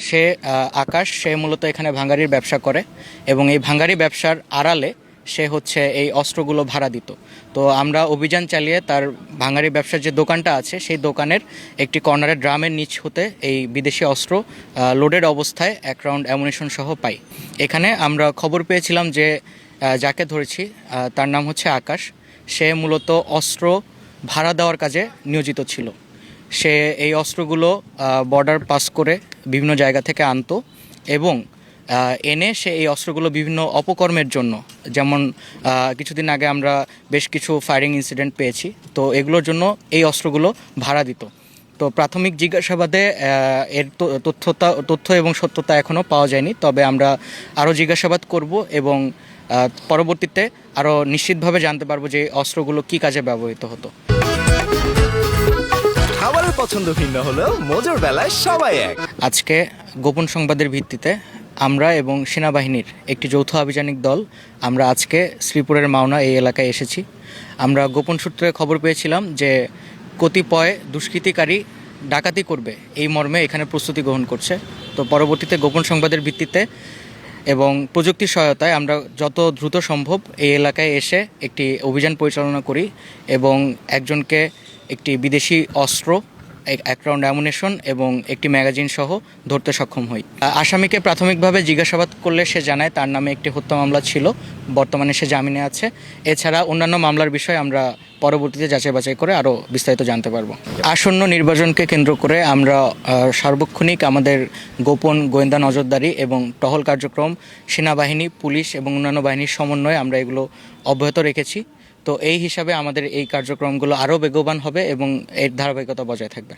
সে আকাশ, সে মূলত এখানে ভাঙাড়ির ব্যবসা করে এবং এই ভাঙাড়ি ব্যবসার আড়ালে সে হচ্ছে এই অস্ত্রগুলো ভাড়া দিত। তো আমরা অভিযান চালিয়ে তার ভাঙাড়ি ব্যবসার যে দোকানটা আছে সেই দোকানের একটি কর্নারের ড্রামের নিচ হতে এই বিদেশি অস্ত্র লোডেড অবস্থায় 1 রাউন্ড অ্যামুনিশন সহ পাই। এখানে আমরা খবর পেয়েছিলাম যে যাকে ধরেছি তার নাম হচ্ছে আকাশ। সে মূলত অস্ত্র ভাড়া দেওয়ার কাজে নিয়োজিত ছিল। সে এই অস্ত্রগুলো বর্ডার পাস করে বিভিন্ন জায়গা থেকে আনতো এবং এনে সে এই অস্ত্রগুলো বিভিন্ন অপকর্মের জন্য, যেমন কিছুদিন আগে আমরা বেশ কিছু ফায়ারিং ইনসিডেন্ট পেয়েছি, তো এগুলোর জন্য এই অস্ত্রগুলো ভাড়া দিত। তো প্রাথমিক জিজ্ঞাসাবাদে এর তথ্য এবং সত্যতা এখনও পাওয়া যায়নি, তবে আমরা আরও জিজ্ঞাসাবাদ করব এবং পরবর্তীতে আরও নিশ্চিতভাবে জানতে পারবো যে অস্ত্রগুলো কী কাজে ব্যবহৃত হতো। খাবারের পছন্দ ভিন্ন হলেও মজার বেলায় সবাই এক। আজকে গোপন সংবাদের ভিত্তিতে আমরা এবং সেনাবাহিনীর একটি যৌথ আভিযানিক দল আমরা আজকে শ্রীপুরের মাওনা এই এলাকায় এসেছি। আমরা গোপন সূত্রে খবর পেয়েছিলাম যে কতিপয় দুষ্কৃতিকারী ডাকাতি করবে এই মর্মে এখানে প্রস্তুতি গ্রহণ করছে। তো পরবর্তীতে গোপন সংবাদের ভিত্তিতে এবং প্রযুক্তির সহায়তায় আমরা যত দ্রুত সম্ভব এই এলাকায় এসে একটি অভিযান পরিচালনা করি এবং একজনকে একটি বিদেশি অস্ত্র, 1 রাউন্ড অ্যামুনিশন এবং একটি ম্যাগাজিন সহ ধরতে সক্ষম হই। আসামিকে প্রাথমিকভাবে জিজ্ঞাসাবাদ করলে সে জানায় তার নামে একটি হত্যা মামলা ছিল, বর্তমানে সে জামিনে আছে। এছাড়া অন্যান্য মামলার বিষয়ে আমরা পরবর্তীতে যাচাই বাছাই করে আরও বিস্তারিত জানতে পারবো। আসন্ন নির্বাচনকে কেন্দ্র করে আমরা সার্বক্ষণিক আমাদের গোপন গোয়েন্দা নজরদারি এবং টহল কার্যক্রম সেনাবাহিনী, পুলিশ এবং অন্যান্য বাহিনীর সমন্বয়ে আমরা এগুলো অব্যাহত রেখেছি। তো এই হিসাবে আমাদের এই কার্যক্রমগুলো আরও বেগবান হবে এবং এর ধারাবাহিকতা বজায় থাকবে।